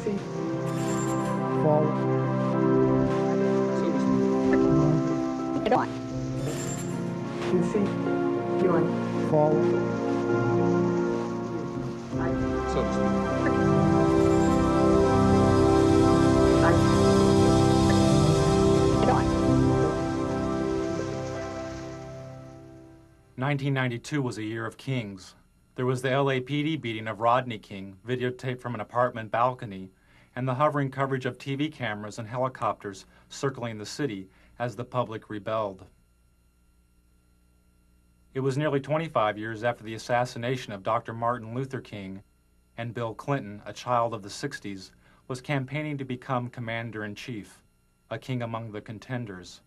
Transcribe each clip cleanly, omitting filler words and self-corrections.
PC. Forward. PC. Viewing. Forward. So to speak. 1992 was a year of kings. There was the LAPD beating of Rodney King, videotaped from an apartment balcony, and the hovering coverage of TV cameras and helicopters circling the city as the public rebelled. It was nearly 25 years after the assassination of Dr. Martin Luther King, and Bill Clinton, a child of the 60s, was campaigning to become commander-in-chief, a king among the contenders.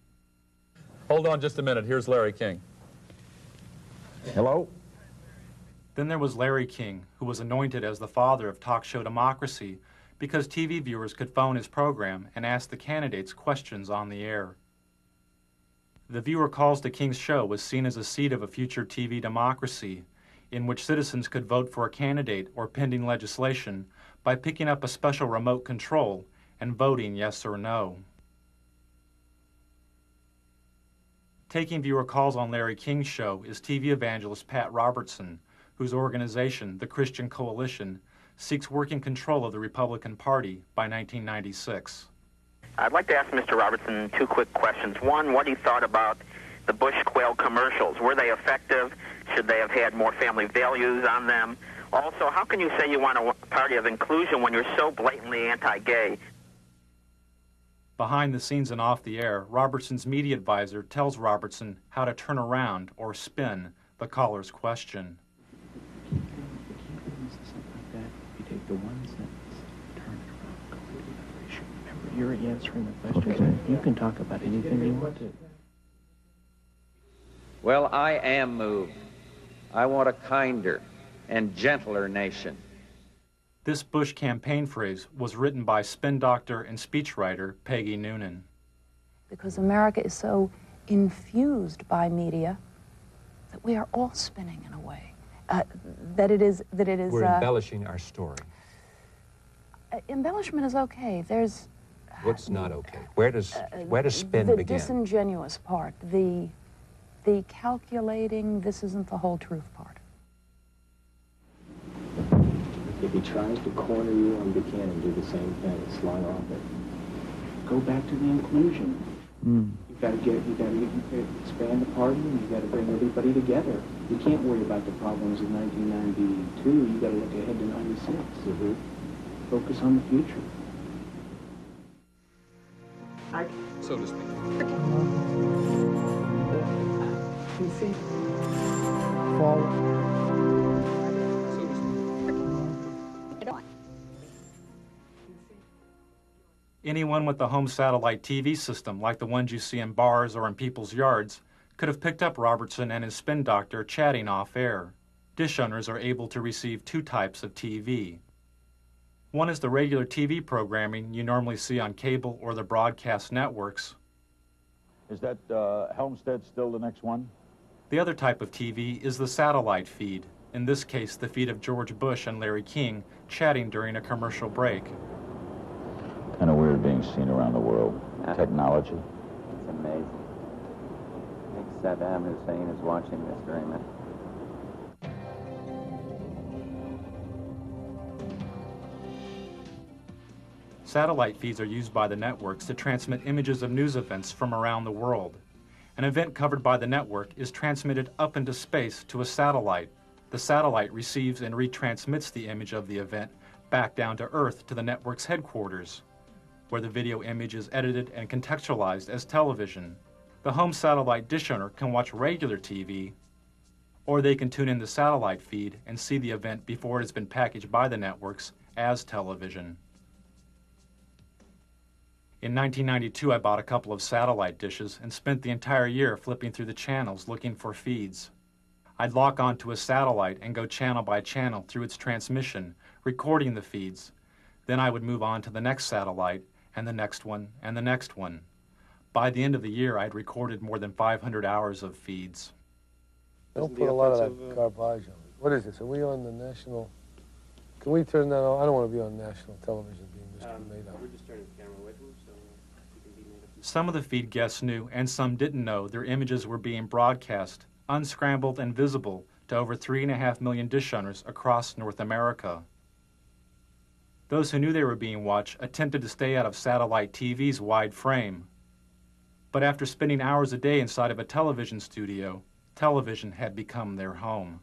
Hold on just a minute. Here's Larry King. Hello? Then there was Larry King, who was anointed as the father of talk show democracy because TV viewers could phone his program and ask the candidates questions on the air. The viewer calls to King's show was seen as a seed of a future TV democracy in which citizens could vote for a candidate or pending legislation by picking up a special remote control and voting yes or no. Taking viewer calls on Larry King's show is TV evangelist Pat Robertson, whose organization, the Christian Coalition, seeks working control of the Republican Party by 1996. I'd like to ask Mr. Robertson two quick questions. One, what he thought about the Bush quail commercials. Were they effective? Should they have had more family values on them? Also, how can you say you want a party of inclusion when you're so blatantly anti-gay? Behind the scenes and off the air, Robertson's media advisor tells Robertson how to turn around or spin the caller's question. You take the one sentence, turn it around, completely other issue. Remember, you're answering the question. You can talk about anything you want to. Well, I am moved. I want a kinder and gentler nation. This Bush campaign phrase was written by spin doctor and speechwriter Peggy Noonan. Because America is so infused by media that we are all spinning in a way. We're embellishing our story. Embellishment is okay. There's... What's not okay? Where does spin begin? The disingenuous part, the calculating, this isn't the whole truth part. If he tries to corner you on Buchanan, do the same thing, slide off it. Go back to the inclusion. You gotta expand the party, and you gotta bring everybody together. You can't worry about the problems of 1992. You gotta look ahead to 96. Focus on the future. So to speak. PC. Forward. Anyone with a home satellite TV system, like the ones you see in bars or in people's yards, could have picked up Robertson and his spin doctor chatting off air. Dish owners are able to receive two types of TV. One is the regular TV programming you normally see on cable or the broadcast networks. Is that Helmstead still the next one? The other type of TV is the satellite feed, in this case the feed of George Bush and Larry King chatting during a commercial break. Kind of weird being seen around the world. Technology. It's amazing. I think Saddam Hussein is watching this very much. Satellite feeds are used by the networks to transmit images of news events from around the world. An event covered by the network is transmitted up into space to a satellite. The satellite receives and retransmits the image of the event back down to Earth to the network's headquarters, where the video image is edited and contextualized as television. The home satellite dish owner can watch regular TV, or they can tune in the satellite feed and see the event before it has been packaged by the networks as television. In 1992, I bought a couple of satellite dishes and spent the entire year flipping through the channels looking for feeds. I'd lock onto a satellite and go channel by channel through its transmission, recording the feeds. Then I would move on to the next satellite, and the next one, and the next one. By the end of the year, I'd recorded more than 500 hours of feeds. Don't put a lot of that garbage on it. What is this? Are we on the national Can we turn that on? I don't want to be on national television being made up. We're just turning the camera away from him, so he can be made up. Some of the feed guests knew, and some didn't know, their images were being broadcast, unscrambled and visible, to over 3.5 million dish owners across North America. Those who knew they were being watched attempted to stay out of satellite TV's wide frame. But after spending hours a day inside of a television studio, television had become their home.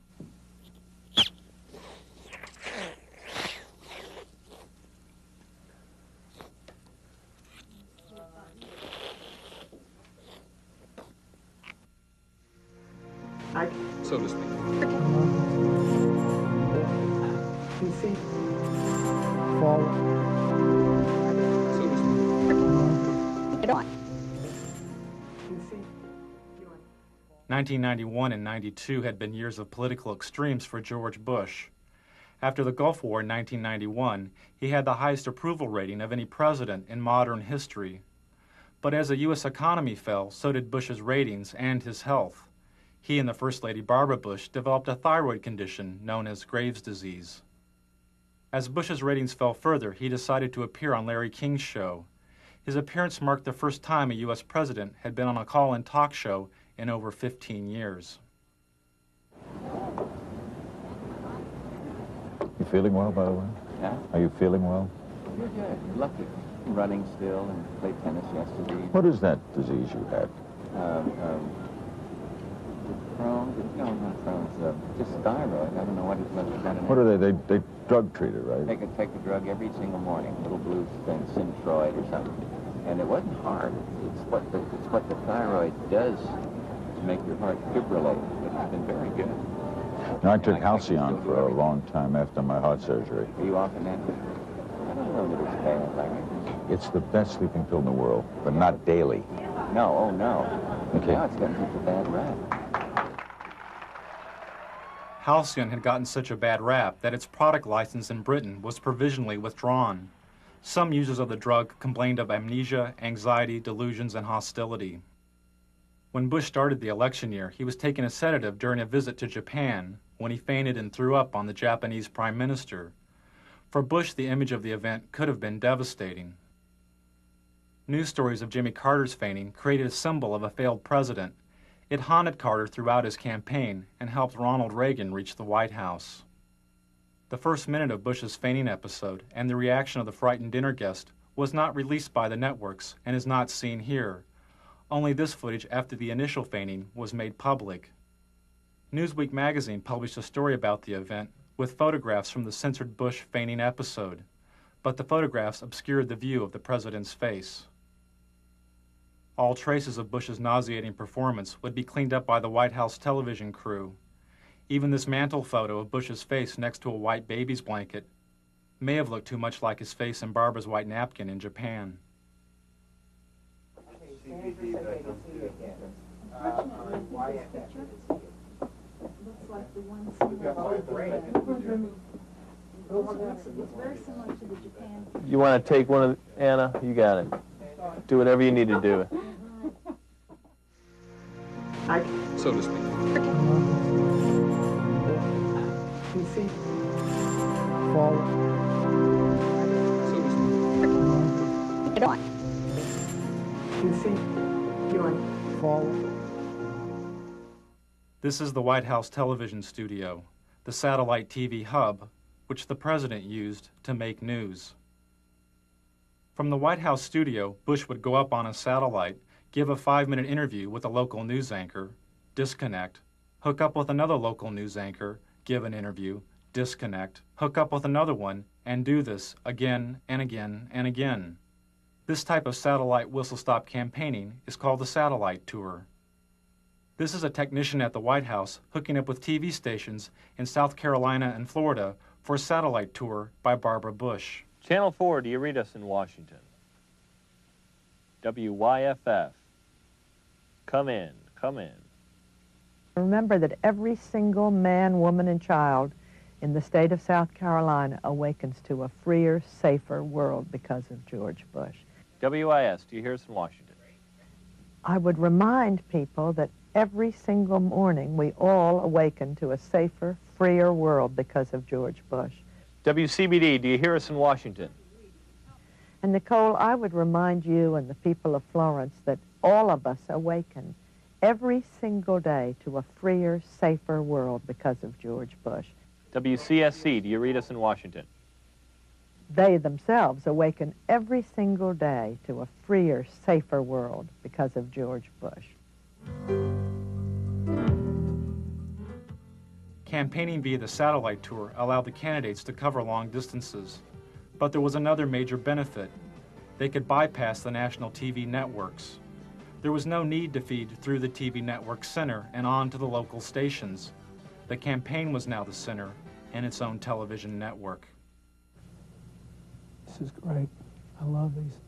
So to speak. PC. Forward. So to speak. PC. 1991 and 92 had been years of political extremes for George Bush. After the Gulf War in 1991, he had the highest approval rating of any president in modern history. But as the U.S. economy fell, so did Bush's ratings and his health. He and the First Lady Barbara Bush developed a thyroid condition known as Graves' disease. As Bush's ratings fell further, he decided to appear on Larry King's show. His appearance marked the first time a U.S. president had been on a call-in talk show in over 15 years. You feeling well, by the way? Yeah? Are you feeling well? You're good. You're lucky. Running still and played tennis yesterday. What is that disease you had? Crohn's? No, not Crohn's. Just thyroid. I don't know what it was. What are they? They drug treat it, right? Take the drug every single morning. Little blue thing, Synthroid or something. And it wasn't hard. It's what the thyroid does to make your heart fibrillate. It's been very good. Now, I took Halcyon for a long time after my heart surgery. Are you often at it? I don't know that it's bad, I reckon. It's the best sleeping pill in the world, but not daily. No, oh no. Okay. Now it's gotten such a bad rap. Halcyon had gotten such a bad rap that its product license in Britain was provisionally withdrawn. Some users of the drug complained of amnesia, anxiety, delusions, and hostility. When Bush started the election year, he was taking a sedative during a visit to Japan when he fainted and threw up on the Japanese Prime Minister. For Bush, the image of the event could have been devastating. News stories of Jimmy Carter's fainting created a symbol of a failed president. It haunted Carter throughout his campaign and helped Ronald Reagan reach the White House. The first minute of Bush's fainting episode and the reaction of the frightened dinner guest was not released by the networks and is not seen here. Only this footage after the initial fainting was made public. Newsweek magazine published a story about the event with photographs from the censored Bush fainting episode, but the photographs obscured the view of the president's face. All traces of Bush's nauseating performance would be cleaned up by the White House television crew. Even this mantle photo of Bush's face next to a white baby's blanket may have looked too much like his face in Barbara's white napkin in Japan. You want to take one of Anna? You got it. Do whatever you need to do. So to speak. PC. Forward. So to speak. PC. Forward. This is the White House television studio, the satellite TV hub, which the president used to make news. From the White House studio, Bush would go up on a satellite, give a 5-minute interview with a local news anchor, disconnect, hook up with another local news anchor, give an interview, disconnect, hook up with another one, and do this again and again and again. This type of satellite whistle-stop campaigning is called the satellite tour. This is a technician at the White House hooking up with TV stations in South Carolina and Florida for a satellite tour by Barbara Bush. Channel 4, do you read us in Washington? WYFF. Come in, come in. Remember that every single man, woman, and child in the state of South Carolina awakens to a freer, safer world because of George Bush. WIS, do you hear us in Washington? I would remind people that every single morning we all awaken to a safer, freer world because of George Bush. WCBD, do you hear us in Washington? And Nicole, I would remind you and the people of Florence that all of us awaken every single day to a freer, safer world because of George Bush. WCSC, do you read us in Washington? They themselves awaken every single day to a freer, safer world because of George Bush. Campaigning via the satellite tour allowed the candidates to cover long distances. But there was another major benefit. They could bypass the national TV networks. There was no need to feed through the TV network center and on to the local stations. The campaign was now the center and its own television network. This is great. I love these.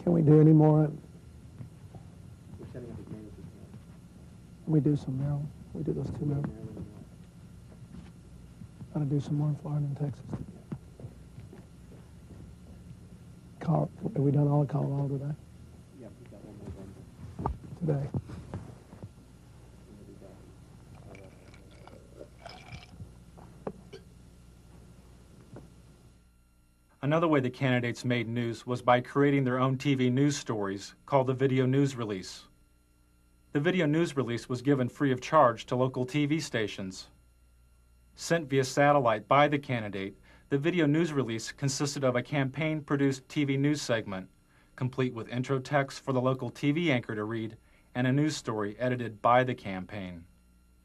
Can we do any more? We do some Maryland. We do those two Maryland. Gotta do some more in Florida and Texas. Have we done all of Colorado today? Yeah, we got one more Today. Another way the candidates made news was by creating their own TV news stories called the video news release. The video news release was given free of charge to local TV stations. Sent via satellite by the candidate, the video news release consisted of a campaign-produced TV news segment, complete with intro text for the local TV anchor to read, and a news story edited by the campaign.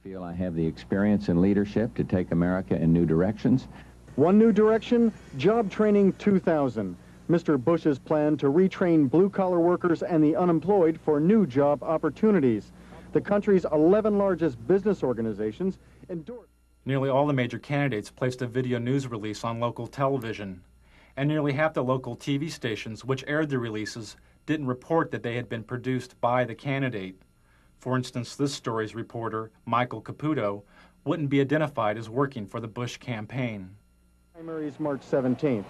I feel I have the experience and leadership to take America in new directions. One new direction, Job Training 2000. Mr. Bush's plan to retrain blue-collar workers and the unemployed for new job opportunities. The country's 11 largest business organizations endorsed. Nearly all the major candidates placed a video news release on local television, and nearly half the local TV stations which aired the releases didn't report that they had been produced by the candidate. For instance, this story's reporter, Michael Caputo, wouldn't be identified as working for the Bush campaign. Primaries March 17th.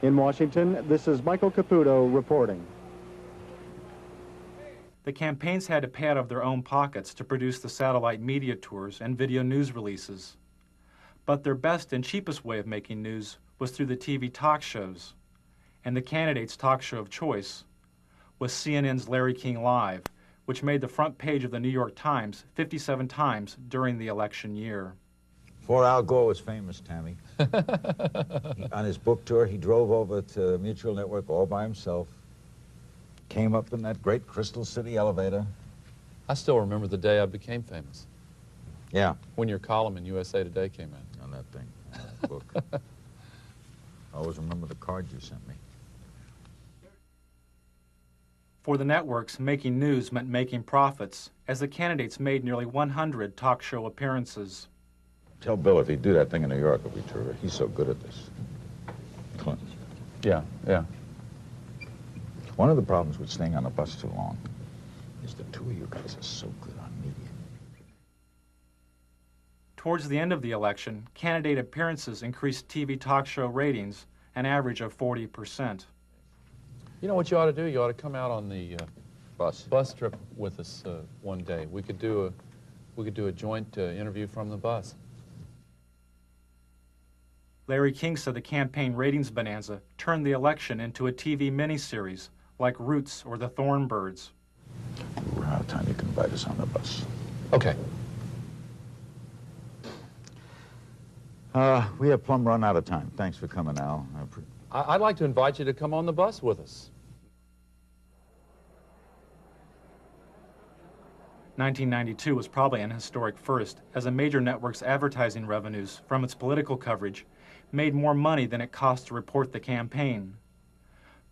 In Washington, this is Michael Caputo reporting. The campaigns had to pay out of their own pockets to produce the satellite media tours and video news releases. But their best and cheapest way of making news was through the TV talk shows. And the candidate's talk show of choice was CNN's Larry King Live, which made the front page of the New York Times 57 times during the election year. Before Al Gore was famous, Tammy, on his book tour, he drove over to Mutual Network all by himself, came up in that great Crystal City elevator. I still remember the day I became famous. Yeah. When your column in USA Today came out. On that thing, on that book. I always remember the card you sent me. For the networks, making news meant making profits, as the candidates made nearly 100 talk show appearances. Tell Bill if he'd do that thing in New York, it'd be terrific. He's so good at this. Clinton. Yeah, yeah. One of the problems with staying on the bus too long is the two of you guys are so good on media. Towards the end of the election, candidate appearances increased TV talk show ratings an average of 40%. You know what you ought to do? You ought to come out on the bus trip with us one day. We could do a joint interview from the bus. Larry King said the campaign ratings bonanza turned the election into a TV miniseries like Roots or The Thornbirds. We're out of time. You can invite us on the bus. Okay. We have plumb run out of time. Thanks for coming, Al. I'd like to invite you to come on the bus with us. 1992 was probably an historic first, as a major network's advertising revenues from its political coverage made more money than it cost to report the campaign.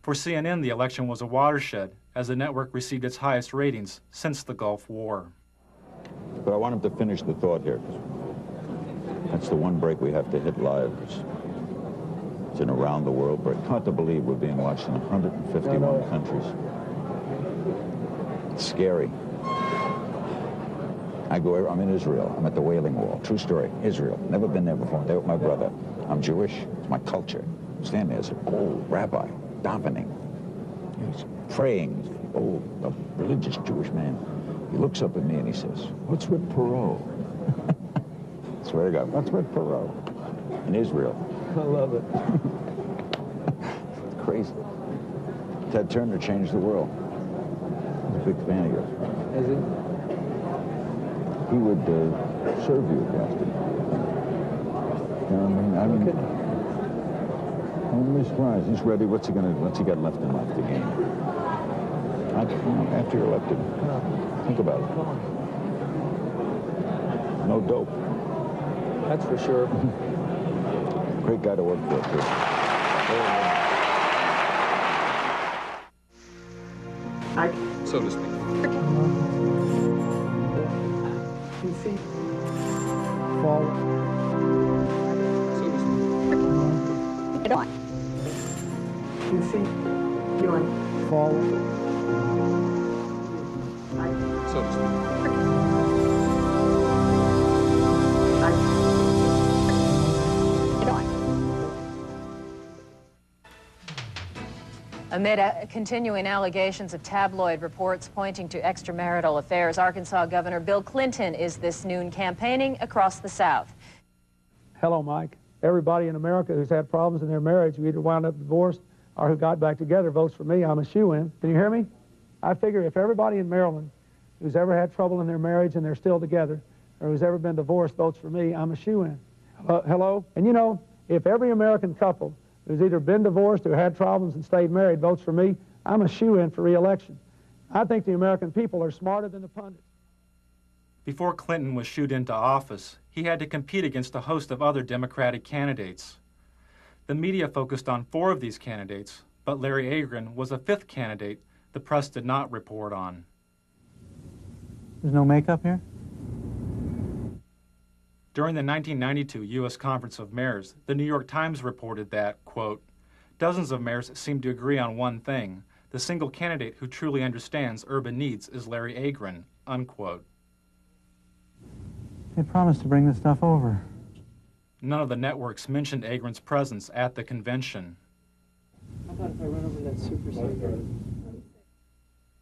For CNN, the election was a watershed, as the network received its highest ratings since the Gulf War. But I want him to finish the thought here, because that's the one break we have to hit live. It's an around the world break. It's hard to believe we're being watched in 151 countries. It's scary. I'm in Israel. I'm at the Wailing Wall. True story. Israel. Never been there before. There with my brother. I'm Jewish. It's my culture. Stand there as an old rabbi, davening. He's praying. Old, a religious Jewish man. He looks up at me and he says, "What's with Perot?" Swear to God, what's with Perot? In Israel. I love it. It's crazy. Ted Turner changed the world. I'm a big fan of yours. Is he? He would serve you, Boston. You know what I mean? I'm really surprised. He's ready. What's he got left in life to gain? After you're elected, think about it. No dope. That's for sure. Great guy to work for, too. So to speak. You see? Fall. So to speak. You see? Fall. So to speak. Amid continuing allegations of tabloid reports pointing to extramarital affairs, Arkansas Governor Bill Clinton is this noon campaigning across the South. Hello, Mike. Everybody in America who's had problems in their marriage, who either wound up divorced or who got back together, votes for me. I'm a shoo-in. Can you hear me? I figure if everybody in Maryland who's ever had trouble in their marriage and they're still together, or who's ever been divorced votes for me, I'm a shoo-in. Hello? And you know, if every American couple who's either been divorced or had problems and stayed married votes for me, I'm a shoo-in for re-election. I think the American people are smarter than the pundits. Before Clinton was shooed into office, he had to compete against a host of other Democratic candidates. The media focused on 4 of these candidates, but Larry Agron was a 5th candidate the press did not report on. There's no makeup here? During the 1992 U.S. Conference of Mayors, the New York Times reported that, quote, dozens of mayors seem to agree on one thing. The single candidate who truly understands urban needs is Larry Agron, unquote. They promised to bring this stuff over. None of the networks mentioned Agron's presence at the convention. How about if I run over that Super Saver?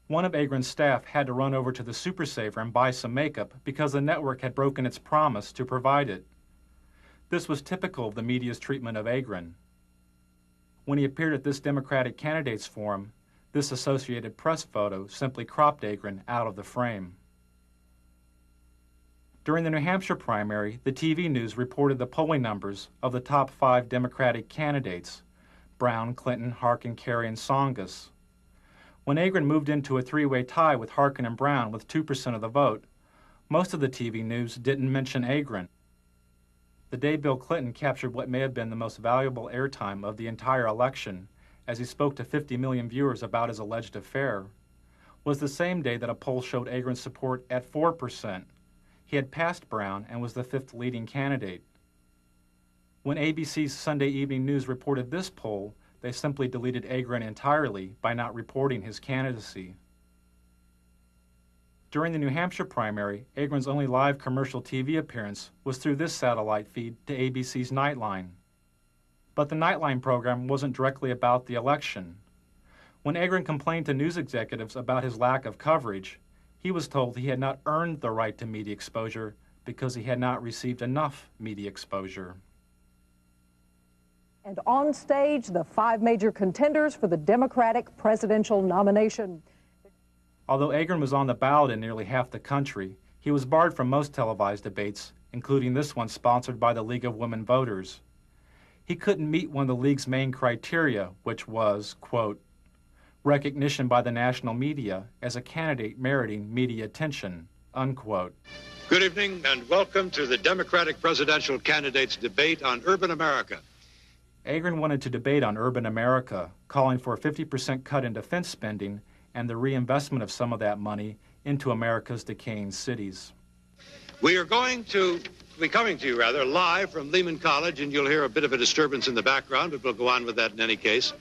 One of Agron's staff had to run over to the Super Saver and buy some makeup because the network had broken its promise to provide it. This was typical of the media's treatment of Agron. When he appeared at this Democratic candidates forum, this Associated Press photo simply cropped Agron out of the frame. During the New Hampshire primary, the TV news reported the polling numbers of the top 5 Democratic candidates: Brown, Clinton, Harkin, Kerry, and Tsongas. When Agron moved into a 3-way tie with Harkin and Brown with 2% of the vote, most of the TV news didn't mention Agron. The day Bill Clinton captured what may have been the most valuable airtime of the entire election, as he spoke to 50 million viewers about his alleged affair, was the same day that a poll showed Agron's support at 4%. He had passed Brown and was the 5th leading candidate. When ABC's Sunday Evening News reported this poll, they simply deleted Agron entirely by not reporting his candidacy. During the New Hampshire primary, Agron's only live commercial TV appearance was through this satellite feed to ABC's Nightline. But the Nightline program wasn't directly about the election. When Agron complained to news executives about his lack of coverage, he was told he had not earned the right to media exposure because he had not received enough media exposure. And on stage, the 5 major contenders for the Democratic presidential nomination. Although Agron was on the ballot in nearly half the country, he was barred from most televised debates, including this one sponsored by the League of Women Voters. He couldn't meet one of the League's main criteria, which was, quote, recognition by the national media as a candidate meriting media attention, unquote. Good evening and welcome to the Democratic presidential candidates debate on urban America. Agron wanted to debate on urban America, calling for a 50% cut in defense spending and the reinvestment of some of that money into America's decaying cities. We are going to be coming to you, live from Lehman College, and you'll hear a bit of a disturbance in the background, but we'll go on with that in any case.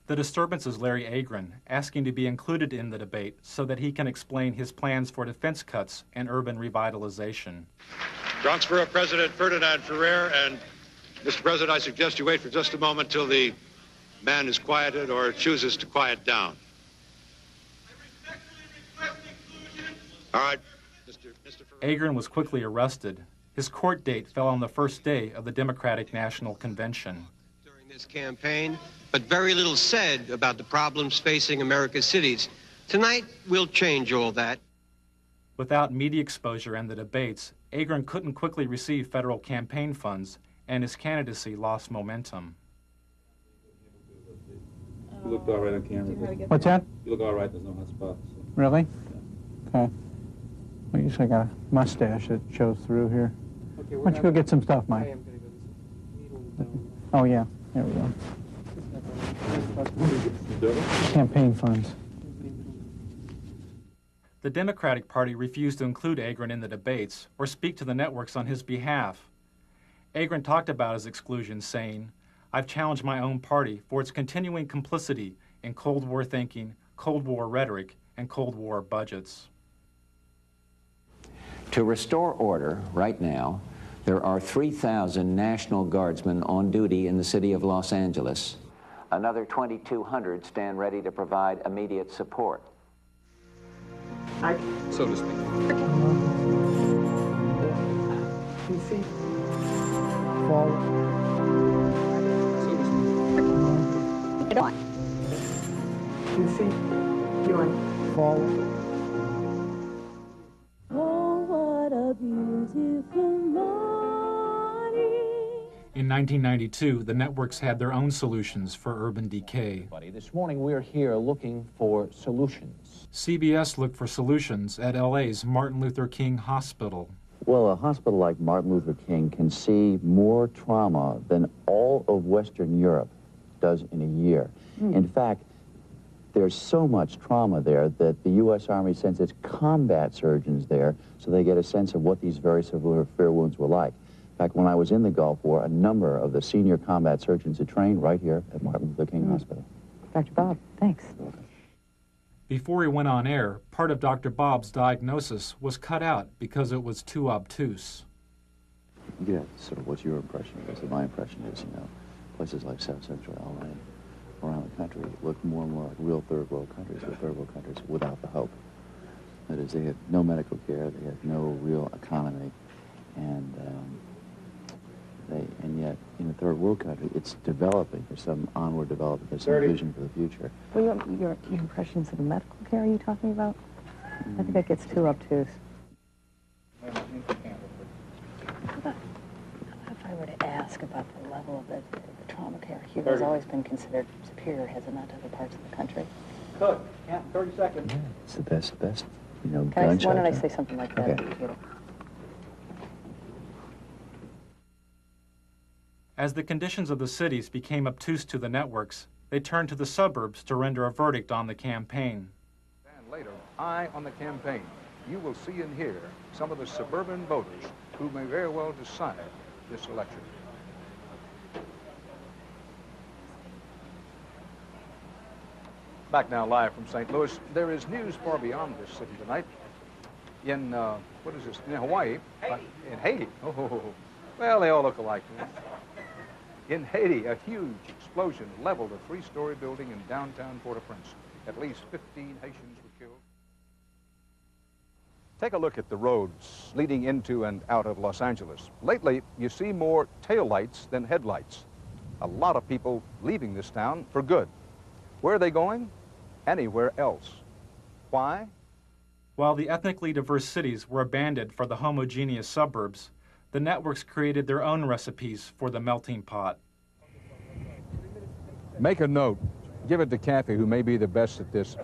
The disturbance is Larry Agron, asking to be included in the debate so that he can explain his plans for defense cuts and urban revitalization. Bronxborough President Ferdinand Ferrer, and Mr. President, I suggest you wait for just a moment till the man is quieted or chooses to quiet down. All right, Agron was quickly arrested. His court date fell on the first day of the Democratic National Convention. During this campaign, but very little said about the problems facing America's cities. Tonight, we'll change all that. Without media exposure and the debates, Agron couldn't quickly receive federal campaign funds, and his candidacy lost momentum. You look all right on camera. What's that? You look all right. There's no hot spots. So. Really? Okay. Well, you just got a mustache that shows through here. Okay, Why don't you go get some stuff, Mike? Oh, yeah. There we go. Campaign funds. The Democratic Party refused to include Agron in the debates or speak to the networks on his behalf. Agron talked about his exclusion, saying, "I've challenged my own party for its continuing complicity in Cold War thinking, Cold War rhetoric, and Cold War budgets." To restore order right now, there are 3,000 National Guardsmen on duty in the city of Los Angeles. Another 2,200 stand ready to provide immediate support. So to speak. Forward. So to speak. 2 feet. Forward. Oh, what a beautiful morning. In 1992, the networks had their own solutions for urban decay. This morning we're here looking for solutions. CBS looked for solutions at LA's Martin Luther King Hospital. Well, a hospital like Martin Luther King can see more trauma than all of Western Europe does in a year. In fact, there's so much trauma there that the U.S. Army sends its combat surgeons there so they get a sense of what these very severe wounds were like. In fact, when I was in the Gulf War, a number of the senior combat surgeons had trained right here at Martin Luther King Hospital. Dr. Bob, thanks. Before he went on air, part of Dr. Bob's diagnosis was cut out because it was too obtuse. Yeah, so what's your impression? Because my impression is, places like South Central LA, around the country, look more and more like real third world countries, the third world countries without the hope. That is, they have no medical care, they have no real economy, and yet in a third world country, it's developing. There's some onward development, there's some vision for the future. Well, your impressions of the medical care are you talking about? I think that gets too obtuse. How about if I were to ask about the level of the trauma care here has always been considered superior, has it not, to other parts of the country? Cook, count 30 seconds. Yeah, it's the best, Why gunshot. don't I say something like that? Okay. As the conditions of the cities became obtuse to the networks, they turned to the suburbs to render a verdict on the campaign. And later, eye on the campaign. You will see and hear some of the suburban voters who may very well decide this election. Back now live from St. Louis. There is news far beyond this city tonight. In, what is this, in Hawaii? In Haiti. Oh, well, they all look alike. In Haiti, a huge explosion leveled a three-story building in downtown Port-au-Prince. At least 15 Haitians were killed. Take a look at the roads leading into and out of Los Angeles. Lately, you see more taillights than headlights. A lot of people leaving this town for good. Where are they going? Anywhere else. Why? While the ethnically diverse cities were abandoned for the homogeneous suburbs, the networks created their own recipes for the melting pot. Make a note. Give it to Kathy, who may be the best at this.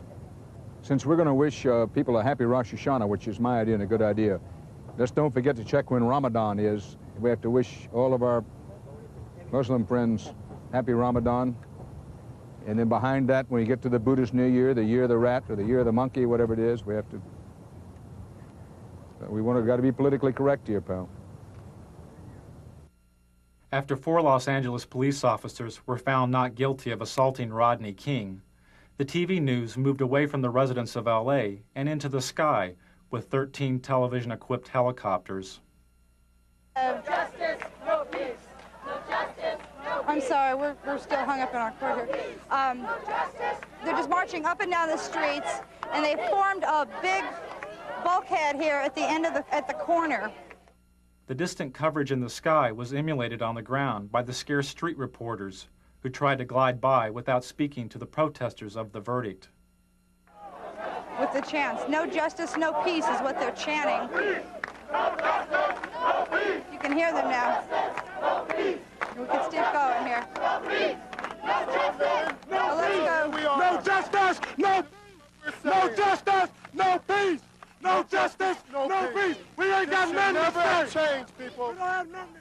Since we're going to wish people a happy Rosh Hashanah, which is my idea and a good idea, just don't forget to check when Ramadan is. We have to wish all of our Muslim friends happy Ramadan. And then behind that, when you get to the Buddhist New Year, the year of the rat or the year of the monkey, whatever it is, we have to... got to be politically correct here, pal. After 4 Los Angeles police officers were found not guilty of assaulting Rodney King, the TV news moved away from the residents of LA and into the sky with 13 television-equipped helicopters. No justice, no peace. No justice, no peace. I'm sorry, we're still hung up in our court here. They're just marching up and down the streets, and they formed a big bulkhead here at the end of at the corner. The distant coverage in the sky was emulated on the ground by the scarce street reporters who tried to glide by without speaking to the protesters of the verdict. With the chants, no justice, no peace is what they're chanting. You can hear them now. We can still going here. Well, let's go. No justice, no justice, no peace. No justice, no peace. We ain't got nothing to say. Change, people.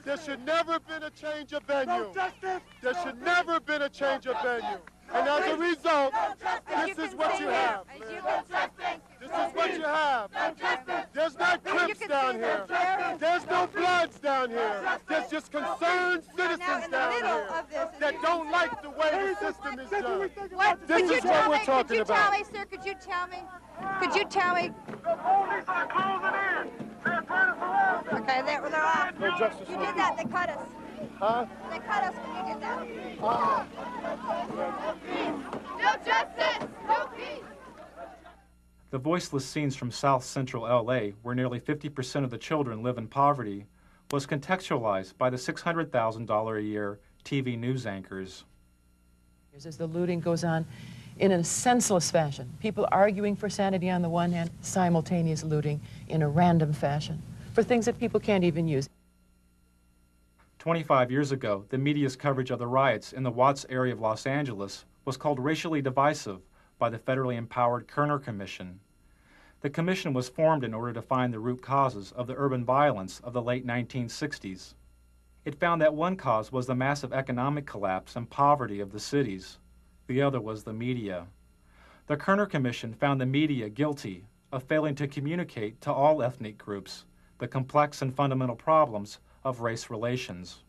There should never been a change of venue. No justice. There should never been a change of venue. And as a result, this is what you have. This is what you have. There's not Crips down here. There's no Bloods down here. There's just concerned citizens down here that don't like the way the system is done. This is what we're talking about. Could you tell me, sir, could you tell me? Could you tell me? The police are closing in. They're trying to surround us. Okay, they're off. No justice. You did that, they cut us. Huh? They cut us when you did that. No justice, no peace. The voiceless scenes from South Central LA, where nearly 50% of the children live in poverty, was contextualized by the $600,000 a year TV news anchors. As the looting goes on in a senseless fashion, people arguing for sanity on the one hand, simultaneous looting in a random fashion for things that people can't even use. 25 years ago, the media's coverage of the riots in the Watts area of Los Angeles was called racially divisive by the federally empowered Kerner Commission. The commission was formed in order to find the root causes of the urban violence of the late 1960s. It found that one cause was the massive economic collapse and poverty of the cities. The other was the media. The Kerner Commission found the media guilty of failing to communicate to all ethnic groups the complex and fundamental problems of race relations.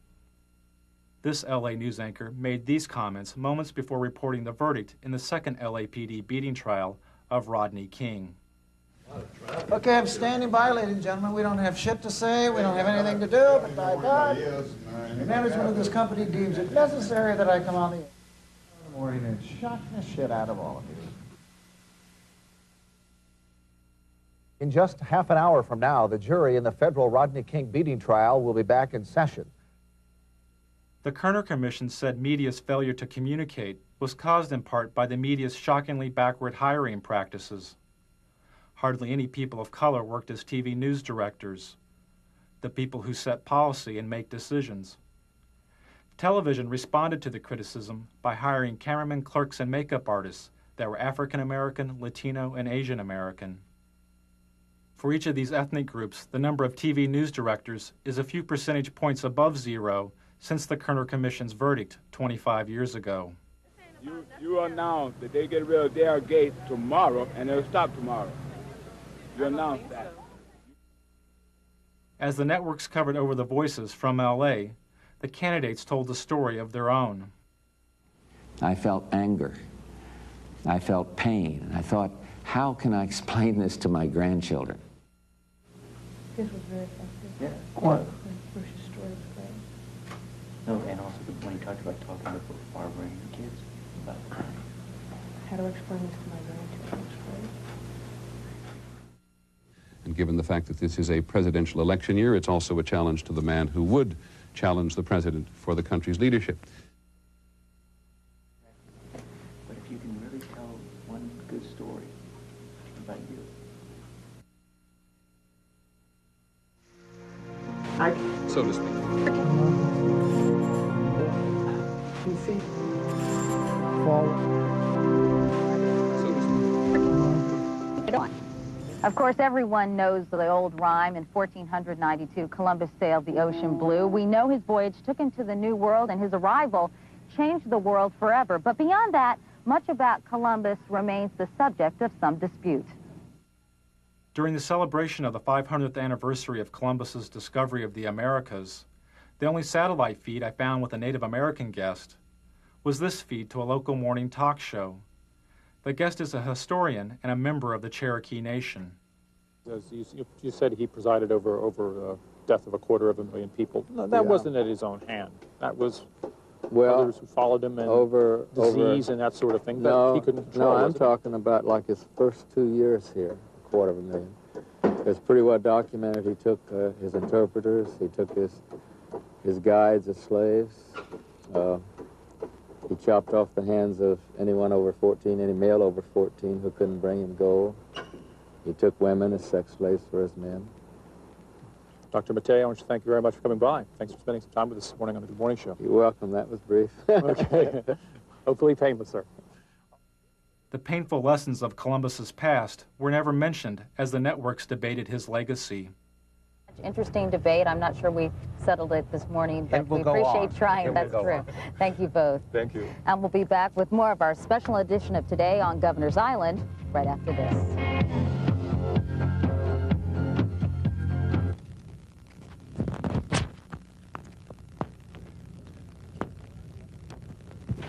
This LA news anchor made these comments moments before reporting the verdict in the second LAPD beating trial of Rodney King. Okay, I'm standing by, ladies and gentlemen. We don't have shit to say. We don't have anything to do, but by God, the management of this company deems it necessary that I come on the air in the morning and shock the shit out of all of you. In just half an hour from now, the jury in the federal Rodney King beating trial will be back in session. The Kerner Commission said media's failure to communicate was caused in part by the media's shockingly backward hiring practices. Hardly any people of color worked as TV news directors, the people who set policy and make decisions. Television responded to the criticism by hiring cameramen, clerks, and makeup artists that were African American, Latino, and Asian American. For each of these ethnic groups, the number of TV news directors is a few percentage points above zero since the Kerner Commission's verdict 25 years ago. You announce that they get rid of their gate tomorrow, and they'll stop tomorrow. You announce that. As the networks covered over the voices from LA, the candidates told the story of their own. I felt anger. I felt pain. And I thought, how can I explain this to my grandchildren? This was very effective. Yeah. What? Bush's story was great. No, and also when he talked about talking to Barbara and the kids about How to explain this to my grandchildren was great. And given the fact that this is a presidential election year, it's also a challenge to the man who would challenge the president for the country's leadership. But if you can really tell one good story about you. So to speak. PC. Forward. Of course, everyone knows the old rhyme. In 1492, Columbus sailed the ocean blue. We know his voyage took him to the New World, and his arrival changed the world forever. But beyond that, much about Columbus remains the subject of some dispute. During the celebration of the 500th anniversary of Columbus's discovery of the Americas, the only satellite feed I found with a Native American guest was this feed to a local morning talk show. The guest is a historian and a member of the Cherokee Nation. You said he presided over death of 250,000 people. No, that wasn't at his own hand. That was others who followed him and disease and that sort of thing. No, that he couldn't control. No, I'm talking about like his first 2 years here, 250,000. It's pretty well documented. He took his interpreters, he took his guides as slaves. He chopped off the hands of anyone over 14, any male over 14 who couldn't bring him gold. He took women as sex slaves for his men. Dr. Mattei, I want to thank you very much for coming by. Thanks for spending some time with us this morning on the Good Morning Show. You're welcome. That was brief. Okay. Hopefully painless, sir. The painful lessons of Columbus's past were never mentioned as the networks debated his legacy. Interesting debate. I'm not sure we've settled it this morning, but we appreciate trying. That's true. Thank you both. Thank you. And we'll be back with more of our special edition of Today on Governor's Island right after this.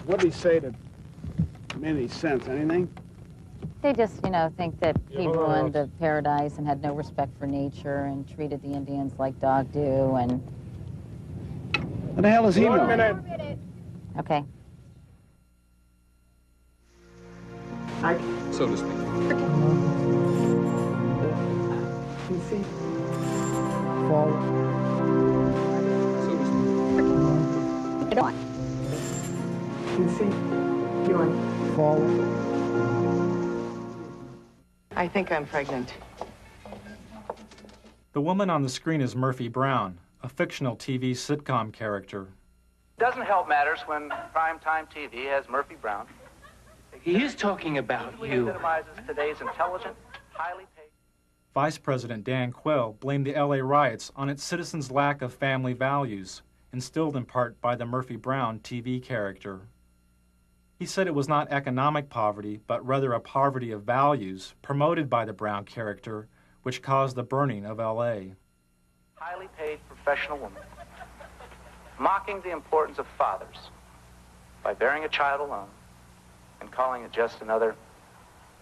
What did he say that made any sense? Anything? They just, you know, think that he ruined the paradise and had no respect for nature and treated the Indians like dog do and... What the hell is he doing? 1 minute. Okay. So to speak. You see? Forward. So to speak. Get on. You see? Going forward. I think I'm pregnant. The woman on the screen is Murphy Brown, a fictional TV sitcom character. Doesn't help matters when primetime TV has Murphy Brown. He is talking about you. Epitomizes today's intelligent, highly paid... Vice President Dan Quayle blamed the LA riots on its citizens' lack of family values, instilled in part by the Murphy Brown TV character. He said it was not economic poverty, but rather a poverty of values promoted by the Brown character, which caused the burning of LA. Highly paid professional woman, mocking the importance of fathers by bearing a child alone and calling it just another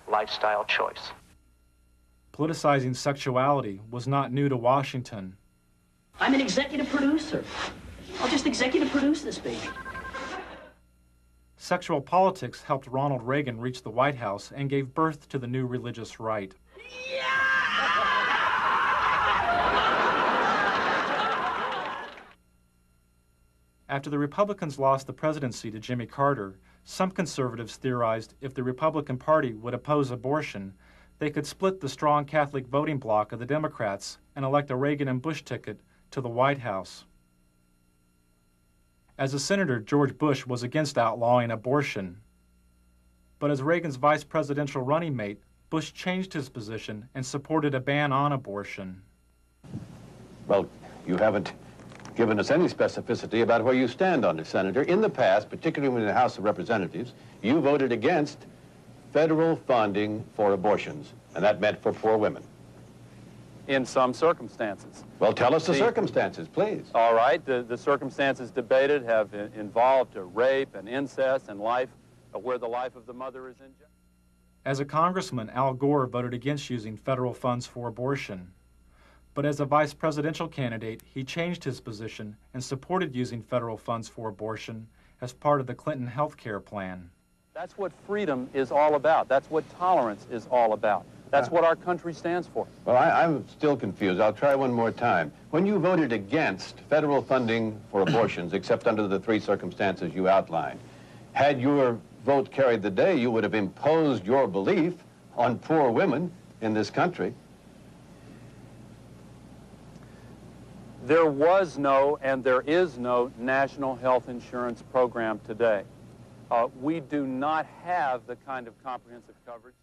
lifestyle choice. Politicizing sexuality was not new to Washington. I'm an executive producer. I'll just executive produce this baby. Sexual politics helped Ronald Reagan reach the White House and gave birth to the new religious right. After the Republicans lost the presidency to Jimmy Carter, some conservatives theorized if the Republican Party would oppose abortion, they could split the strong Catholic voting bloc of the Democrats and elect a Reagan and Bush ticket to the White House. As a senator, George Bush was against outlawing abortion. But as Reagan's vice presidential running mate, Bush changed his position and supported a ban on abortion. Well, you haven't given us any specificity about where you stand on this, Senator. In the past, particularly in the House of Representatives, you voted against federal funding for abortions, and that meant for poor women. In some circumstances. Well, tell us the circumstances, please. All right. The circumstances debated have involved rape and incest and life, where the life of the mother is in jeopardy. As a congressman, Al Gore voted against using federal funds for abortion. But as a vice presidential candidate, he changed his position and supported using federal funds for abortion as part of the Clinton health care plan. That's what freedom is all about. That's what tolerance is all about. That's what our country stands for. Well, I'm still confused. I'll try one more time. When you voted against federal funding for abortions, except under the three circumstances you outlined, had your vote carried the day, you would have imposed your belief on poor women in this country. There was no and there is no national health insurance program today. We do not have the kind of comprehensive coverage.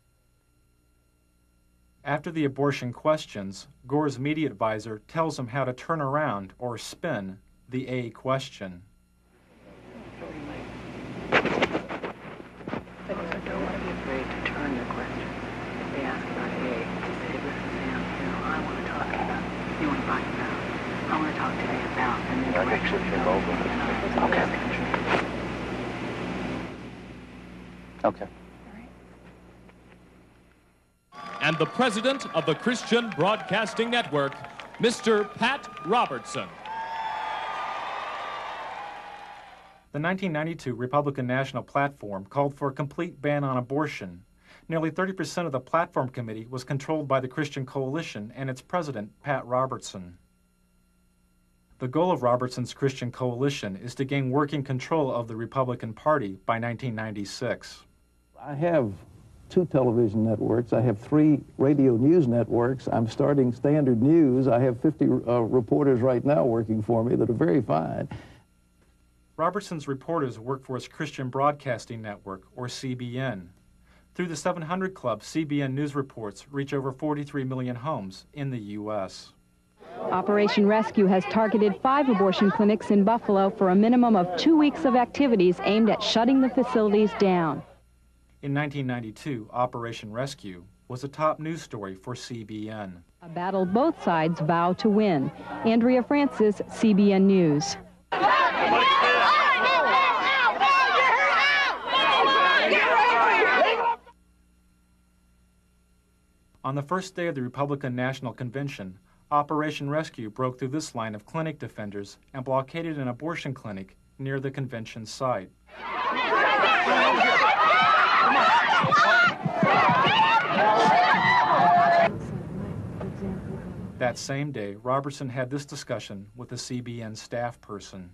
After the abortion questions, Gore's media advisor tells him how to turn around or spin the A question. But you don't want to be afraid to turn the question. If they ask about A, just say, listen, Sam, you know, I want to talk about, you want to find out. I want to talk today about the new direction in our country. Okay. And the president of the Christian Broadcasting Network, Mr. Pat Robertson. The 1992 Republican National Platform called for a complete ban on abortion, Nearly 30% of the platform committee was controlled by the Christian Coalition and its president, Pat Robertson. The goal of Robertson's Christian Coalition is to gain working control of the Republican Party by 1996. I have 2 television networks. I have 3 radio news networks. I'm starting Standard News. I have 50 reporters right now working for me that are very fine. Robertson's reporters work for his Christian Broadcasting Network, or CBN. Through the 700 Club, CBN News reports reach over 43 million homes in the U.S. Operation Rescue has targeted 5 abortion clinics in Buffalo for a minimum of 2 weeks of activities aimed at shutting the facilities down. In 1992, Operation Rescue was a top news story for CBN. A battle both sides vow to win. Andrea Francis, CBN News. On the first day of the Republican National Convention, Operation Rescue broke through this line of clinic defenders and blockaded an abortion clinic near the convention site. That same day, Robertson had this discussion with a CBN staff person.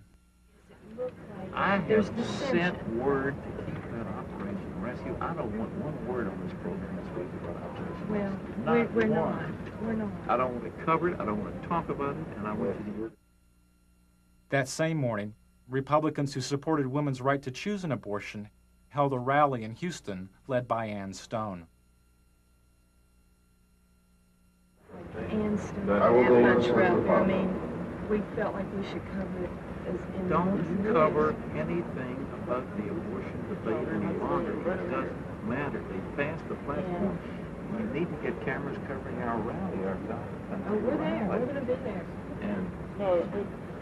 I have sent word to keep that Operation Rescue. I don't want one word on this program this week about Operation Rescue. Well, we're not. We're not. I don't want it covered. I don't want to talk about it, and I want you to hear it. That same morning, Republicans who supported women's right to choose an abortion held a rally in Houston led by Ann Stone. Ann Stone, that much rough. I mean, we felt like we should cover it as in Don't cover anything about the abortion debate any longer. It doesn't matter. They passed the platform. You need to get cameras covering our rally, our God. Oh, we're there. We're going to be there. And no,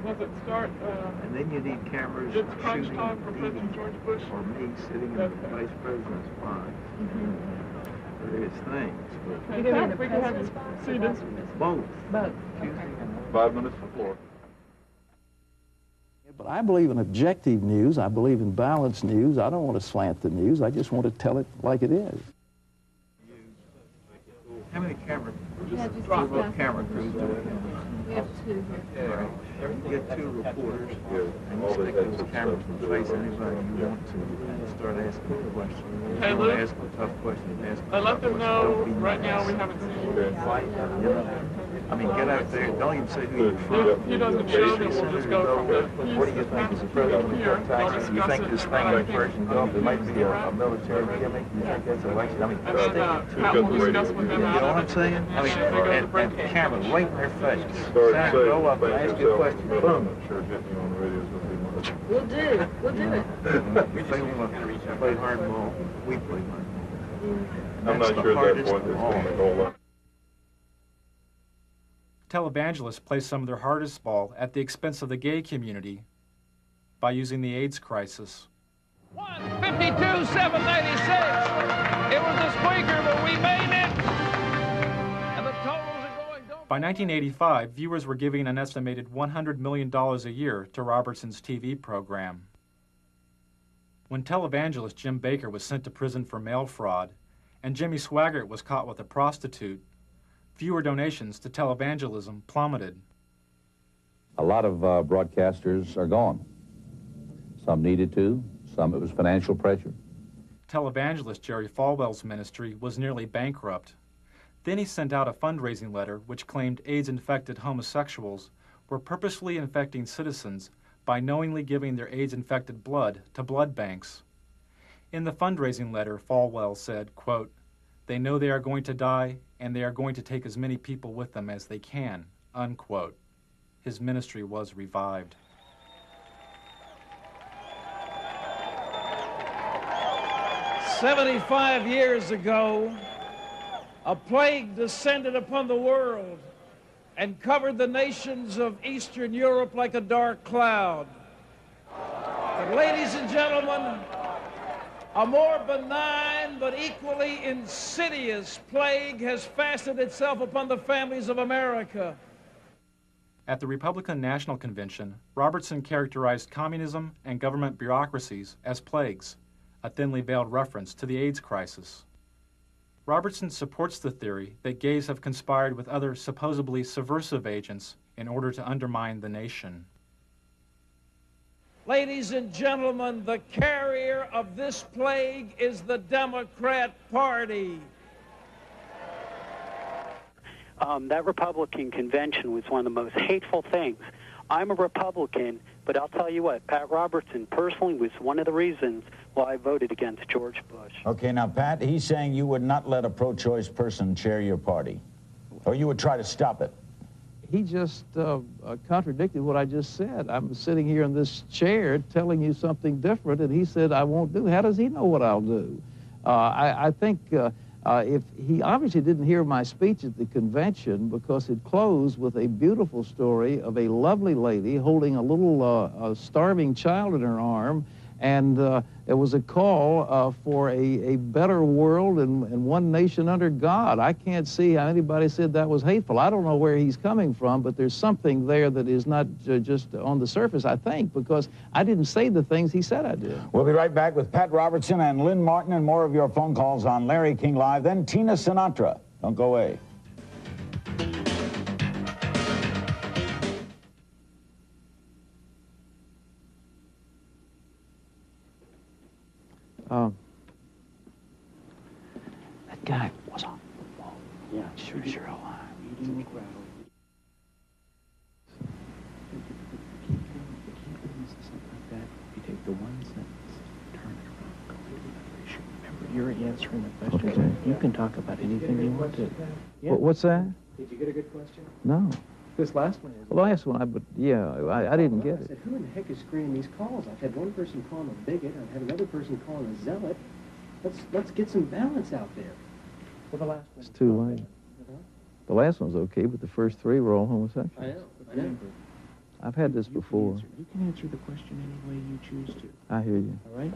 does it start? And then you need cameras it's crunch shooting time for President George Bush. Or me sitting in the vice president's box. Various things. You can have the president's box. Both. Both. Okay. 5 minutes before. But I believe in objective news. I believe in balanced news. I don't want to slant the news. I just want to tell it like it is. How many camera camera crews do we have? We have 2 here. You get 2 reporters, and you stick those cameras in face anybody you want to, and start asking a question. Hey, you Lou, ask a tough question, let them know right now we haven't seen you. I mean, get out there. Don't even say who you're from. If he doesn't show, then we'll just go from there. What do you think is the president of Texas? You think this thing in Persian Gulf, it might be a military gimmick? You think that's election? I mean, stick it to you know what I'm saying? I mean, and the camera right in their face. Senator, go up and ask you a question. Boom. We'll do. We'll do it. If they want to play hardball, we play hardball. I'm not sure at that point there's going to be a whole lot. Televangelists play some of their hardest ball at the expense of the gay community by using the AIDS crisis. 52, 796. It was a squeaker, but we made it. And the totals are going. By 1985, viewers were giving an estimated $100 million a year to Robertson's TV program. When televangelist Jim Baker was sent to prison for mail fraud, and Jimmy Swaggart was caught with a prostitute, viewer donations to televangelism plummeted. A lot of broadcasters are gone. Some needed to, some it was financial pressure. Televangelist Jerry Falwell's ministry was nearly bankrupt. Then he sent out a fundraising letter which claimed AIDS-infected homosexuals were purposefully infecting citizens by knowingly giving their AIDS-infected blood to blood banks. In the fundraising letter, Falwell said, quote, "They know they are going to die, and they are going to take as many people with them as they can," unquote. His ministry was revived. "75 years ago, a plague descended upon the world and covered the nations of Eastern Europe like a dark cloud. But ladies and gentlemen, a more benign but equally insidious plague has fastened itself upon the families of America." At the Republican National Convention, Robertson characterized communism and government bureaucracies as plagues, a thinly veiled reference to the AIDS crisis. Robertson supports the theory that gays have conspired with other supposedly subversive agents in order to undermine the nation. Ladies and gentlemen, the carrier of this plague is the Democrat Party. That Republican convention was one of the most hateful things. I'm a Republican, but I'll tell you what, Pat Robertson personally was one of the reasons why I voted against George Bush. Okay, now, Pat, he's saying you would not let a pro-choice person chair your party, or you would try to stop it. He just contradicted what I just said. I'm sitting here in this chair telling you something different, and he said I won't do it. How does he know what I'll do? I think if he obviously didn't hear my speech at the convention, because it closed with a beautiful story of a lovely lady holding a little starving child in her arm, and it was a call for a better world and one nation under God. I can't see how anybody said that was hateful. I don't know where he's coming from, but there's something there that is not just on the surface, I think, because I didn't say the things he said I did. We'll be right back with Pat Robertson and Lynn Martin and more of your phone calls on Larry King Live, then Tina Sinatra. Don't go away. That guy was on the phone. Yeah, sure alive. Reading the crowd. You take the one sentence, turn it around, go into another issue. Remember, you're answering the question. Okay. You can talk about anything you want to. Yeah. What's that? Did you get a good question? No. This last one is. The last one, I didn't get I said, who in the heck is screening these calls? I've had one person call him a bigot. I've had another person call him a zealot. Let's get some balance out there. Well, the last one. It's too late. The last one's okay, but the first three were all homosexual. I know. I've had this before. You can answer the question any way you choose to. I hear you. All right?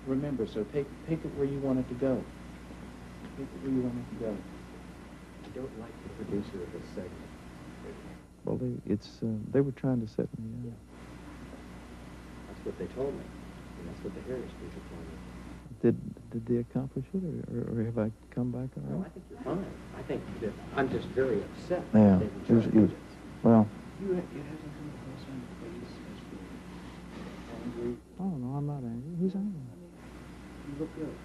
Remember, so take it where you want it to go. Take it where you want it to go. I don't like the producer of this segment. Well, they were trying to set me up. That's what they told me. And that's what the Harris people told me. Did they accomplish it, or have I come back all right? No, I think you're fine. I think that I'm just very upset. Yeah. Well. You hasn't come across on your face as being angry. Oh, no, I'm not angry. Who's angry? You look good.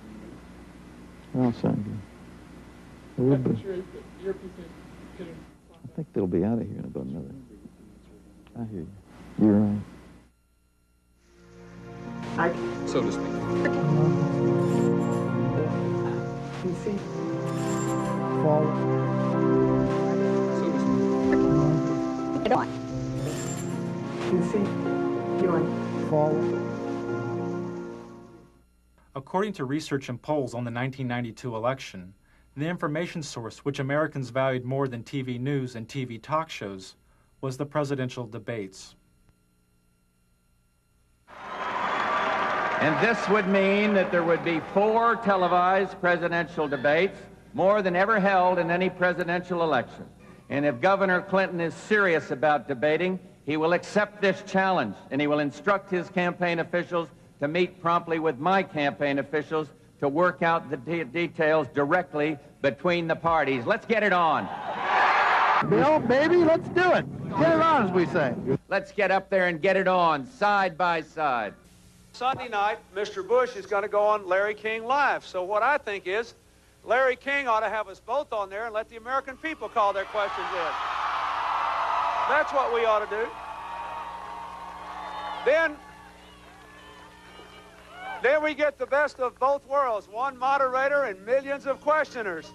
Well, thank you. I think they'll be out of here in about another. I hear you. You're right. So to speak. You see? Fall. So to speak. Get on. You see? You're on. Fall. According to research and polls on the 1992 election, the information source which Americans valued more than TV news and TV talk shows was the presidential debates. And this would mean that there would be 4 televised presidential debates, more than ever held in any presidential election. And if Governor Clinton is serious about debating, he will accept this challenge, and he will instruct his campaign officials to meet promptly with my campaign officials to work out the details directly between the parties. Let's get it on. Bill, baby, let's do it. Get it on, as we say. Let's get up there and get it on, side by side. Sunday night, Mr. Bush is going to go on Larry King Live. So what I think is, Larry King ought to have us both on there and let the American people call their questions in. That's what we ought to do. Then we get the best of both worlds, one moderator and millions of questioners.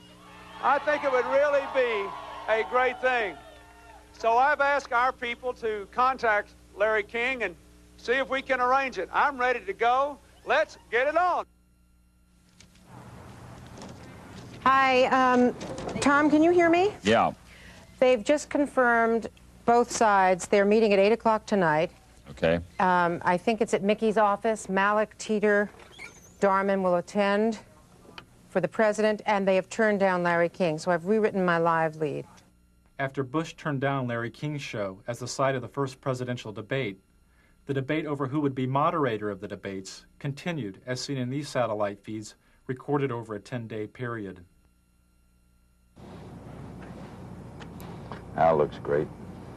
I think it would really be a great thing. So I've asked our people to contact Larry King and see if we can arrange it. I'm ready to go. Let's get it on. Hi, Tom, can you hear me? Yeah. They've just confirmed both sides. They're meeting at 8 o'clock tonight. Okay. I think it's at Mickey's office. Malik, Teeter, Darman will attend for the president, and they have turned down Larry King, so I've rewritten my live lead. After Bush turned down Larry King's show as the site of the first presidential debate, the debate over who would be moderator of the debates continued, as seen in these satellite feeds recorded over a 10-day period. Al looks great.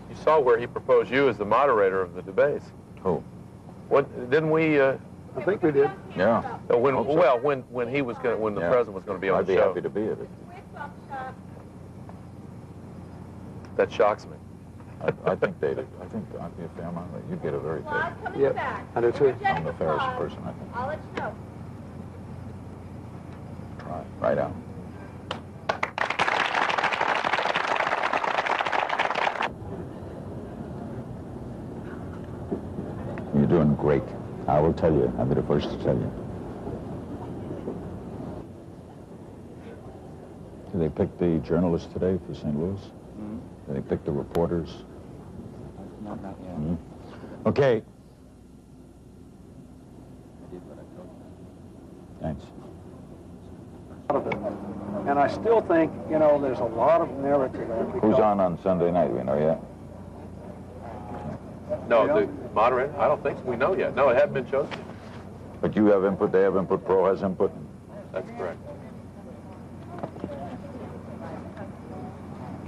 You saw where he proposed you as the moderator of the debates. Who? What didn't we? I think we did. Yeah. When Hope so. well, when he was going, when the president was going to be on I'd the be show. happy to be at it. That shocks me. I think David. I think I'd be a fair amount. You get a very good. Yep, I do too. I'm the fairest person, I think. I'll let you know. Try. Right out. You're doing great. I will tell you. I'll be the first to tell you. Did they pick the journalists today for St. Louis? Mm-hmm. Did they pick the reporters? Not yet. Mm-hmm. Okay. I did what I told you. Thanks. And I still think, you know, there's a lot of narrative there. Who's on Sunday night? Do we know yet? No, the moderator. I don't think so. We know yet. No, it hadn't been chosen. But you have input, they have input, Pro has input. That's correct.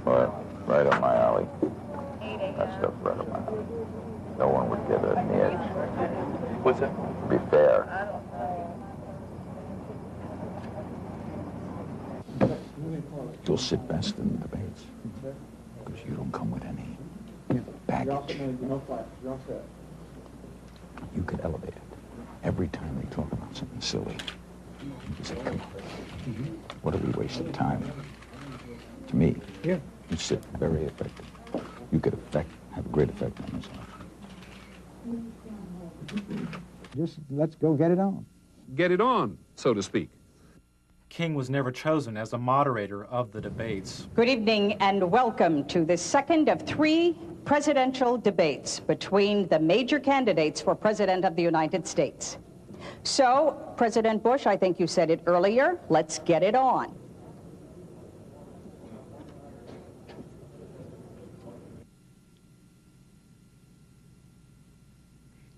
Well, right up my alley. That stuff's right up my alley. No one would get it in the edge. What's that? Be fair. You'll sit best in the debates because you don't come with any baggage. You could elevate it. Every time they talk about something silly, you say, come on. What are we wasting time? To me, you sit very effective. You could have a great effect on this life. Just let's go get it on. Get it on, so to speak. King was never chosen as a moderator of the debates. Good evening and welcome to the second of 3 presidential debates between the major candidates for President of the United States. So, President Bush, I think you said it earlier, let's get it on.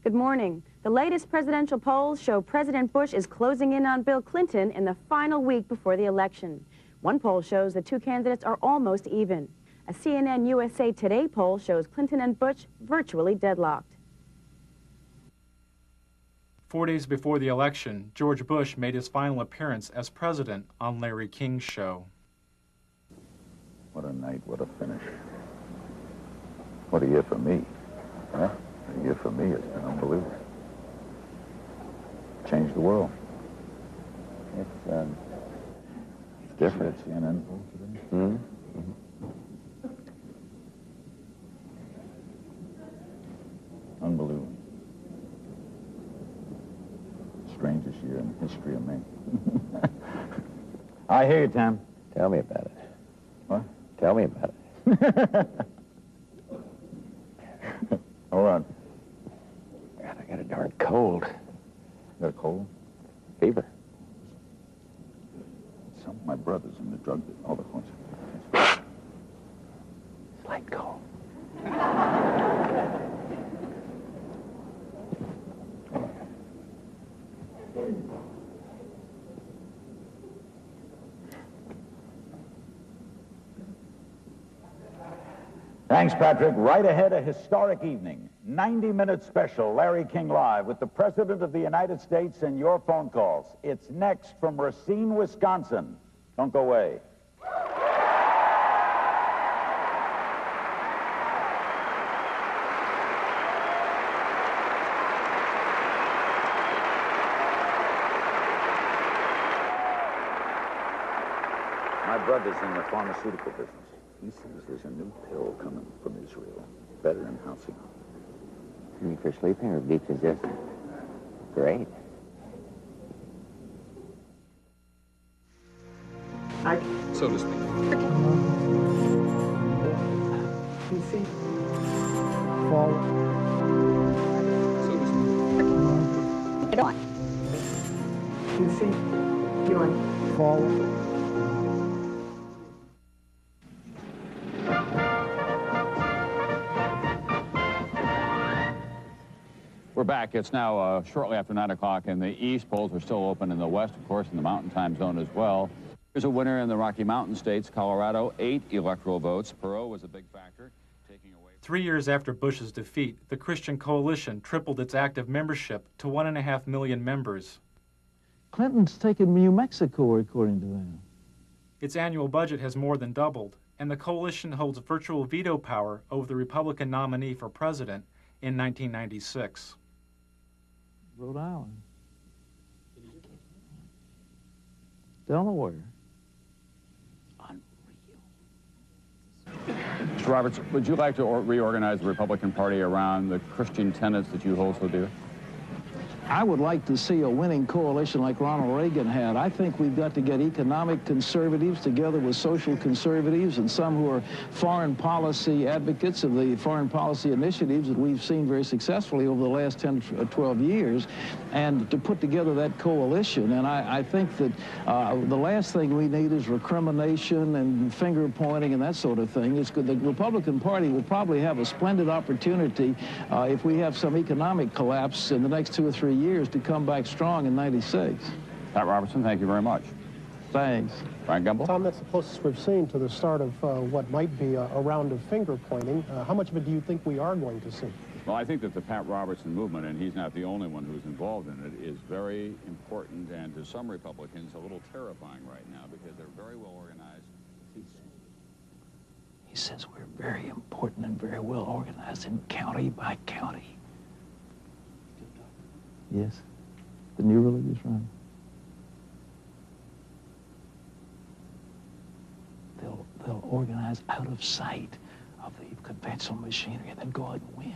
Good morning. The latest presidential polls show President Bush is closing in on Bill Clinton in the final week before the election. One poll shows the two candidates are almost even. A CNN USA Today poll shows Clinton and Bush virtually deadlocked. 4 days before the election, George Bush made his final appearance as president on Larry King's show. What a night, what a finish. What a year for me. Huh? A year for me, it's been unbelievable. Changed the world. It's different. CNN poll today? Mm-hmm. Unbelievable. Strangest year in the history of me. I hear you, Tom. Tell me about it. What? Tell me about it. Hold on. God, I got a darn cold. Got a cold? Fever. Some of my brothers in the drug business. All the ones. Slight cold. Thanks, Patrick. Right ahead, a historic evening. 90-minute special, Larry King Live, with the President of the United States and your phone calls. It's next from Racine, Wisconsin. Don't go away. My brother's in the pharmaceutical business. He says there's a new pill coming from Israel, better than housing. You mean for sleeping or decongestant? Great. So to speak. PC. Forward. So to speak. Get on. PC. Doing. Forward. We're back. It's now shortly after 9 o'clock in the east. Polls are still open in the west, of course, in the mountain time zone as well. Here's a winner in the Rocky Mountain states, Colorado, 8 electoral votes. Perot was a big factor, taking away... 3 years after Bush's defeat, the Christian Coalition tripled its active membership to 1.5 million members. Clinton's taken New Mexico, according to them. Its annual budget has more than doubled, and the coalition holds virtual veto power over the Republican nominee for president in 1996. Rhode Island. Delaware. Mr. Roberts, would you like to reorganize the Republican Party around the Christian tenets that you hold so dear? I would like to see a winning coalition like Ronald Reagan had. I think we've got to get economic conservatives together with social conservatives and some who are foreign policy advocates of the foreign policy initiatives that we've seen very successfully over the last 10 to 12 years, and to put together that coalition. And I think that the last thing we need is recrimination and finger pointing and that sort of thing. It's good. The Republican Party will probably have a splendid opportunity if we have some economic collapse in the next 2 or 3 years to come back strong in '96. Pat Robertson, thank you very much. Thanks. Frank Gumble? Tom, that's the closest we've seen to the start of what might be a round of finger pointing. How much of it do you think we are going to see? Well, I think that the Pat Robertson movement, and he's not the only one who's involved in it, is very important and to some Republicans a little terrifying right now because they're very well organized. He says we're very important and very well organized in county by county. Yes, the new religious right. They'll organize out of sight of the conventional machinery and then go out and win.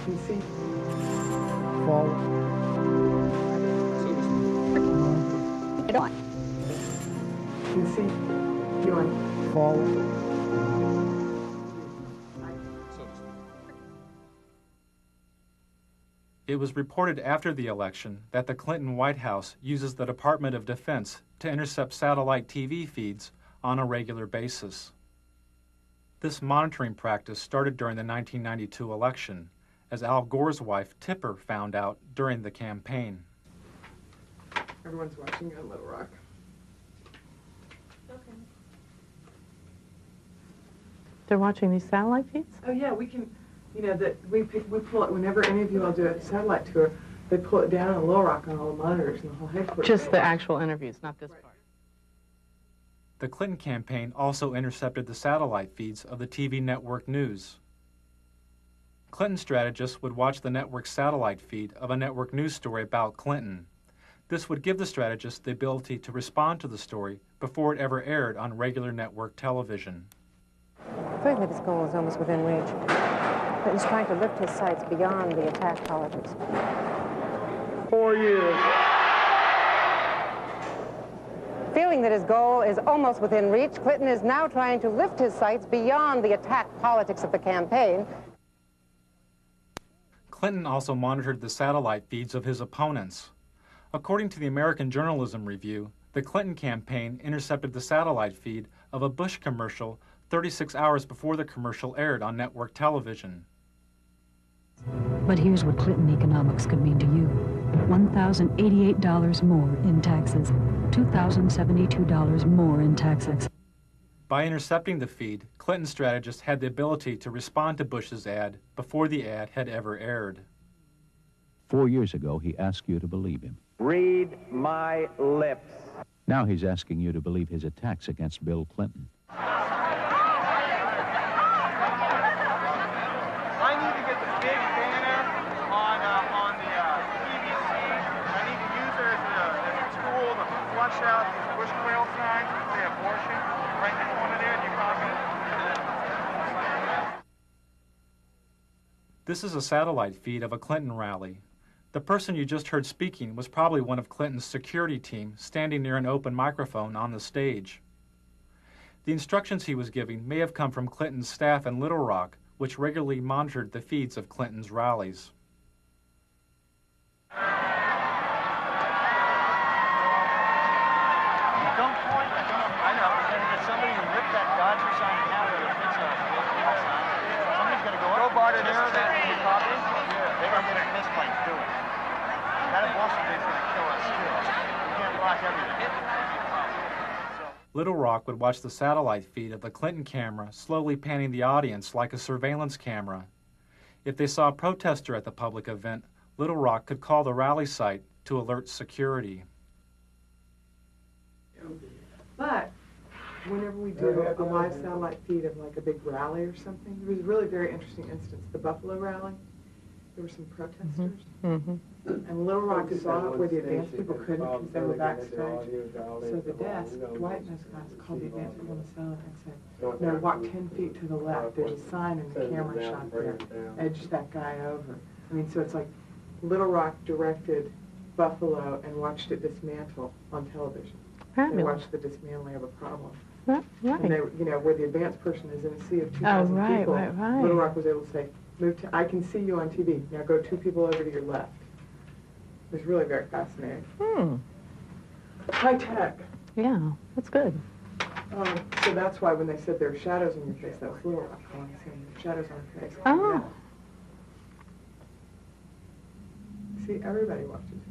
PC. Forward. Get on. PC. You on. Forward. It was reported after the election that the Clinton White House uses the Department of Defense to intercept satellite TV feeds on a regular basis. This monitoring practice started during the 1992 election, as Al Gore's wife, Tipper, found out during the campaign. Everyone's watching on Little Rock. Okay. They're watching these satellite feeds? Oh yeah, we can, you know, that we pull it whenever any of you all do a satellite tour, they pull it down on Little Rock on all the monitors and the whole headquarters. Just the actual interviews, not this part. The Clinton campaign also intercepted the satellite feeds of the TV network news. Clinton strategists would watch the network's satellite feed of a network news story about Clinton. This would give the strategists the ability to respond to the story before it ever aired on regular network television. Clearly this goal is almost within reach. Clinton's trying to lift his sights beyond the attack politics. 4 years. Feeling that his goal is almost within reach, Clinton is now trying to lift his sights beyond the attack politics of the campaign. Clinton also monitored the satellite feeds of his opponents. According to the American Journalism Review, the Clinton campaign intercepted the satellite feed of a Bush commercial 36 hours before the commercial aired on network television. But here's what Clinton economics could mean to you. $1,088 more in taxes. $2,072 more in taxes. By intercepting the feed, Clinton strategists had the ability to respond to Bush's ad before the ad had ever aired. 4 years ago, he asked you to believe him. Read my lips. Now he's asking you to believe his attacks against Bill Clinton. I need to get the big banner on the PVC. I need to use it as a tool to flush out these Bush quail signs that say abortion right in the corner there. Do you copy it? This is a satellite feed of a Clinton rally. The person you just heard speaking was probably one of Clinton's security team standing near an open microphone on the stage. The instructions he was giving may have come from Clinton's staff in Little Rock, which regularly monitored the feeds of Clinton's rallies. Don't point. I know. There's somebody who ripped that Dodger sign out of it. Somebody's got to go part in there that we copied? They don't get a misplaced, do it. That abortion thing's going to kill us, too. We can't block everything. Little Rock would watch the satellite feed of the Clinton camera slowly panning the audience like a surveillance camera. If they saw a protester at the public event, Little Rock could call the rally site to alert security. But whenever we do a live satellite feed of like a big rally or something, there was a really very interesting instance. The Buffalo rally, there were some protesters. And Little Rock saw it where the advanced people couldn't because they were backstage. So the desk, Dwight and those guys called the advanced people on the cell and said, no, walk 10 feet to the left. There's a sign in the camera shot there. Edge that guy over. I mean, so it's like Little Rock directed Buffalo and watched it dismantle on television. They watched the dismantling of a problem. Right. And they, you know, where the advanced person is in a sea of 2,000 people, Little Rock was able to say, move to, I can see you on TV. Now go 2 people over to your left. It was really very fascinating. High tech. Yeah, that's good. So that's why when they said there are shadows on your face, that was Little Rock calling, saying shadows on your face. Oh. See, everybody watches.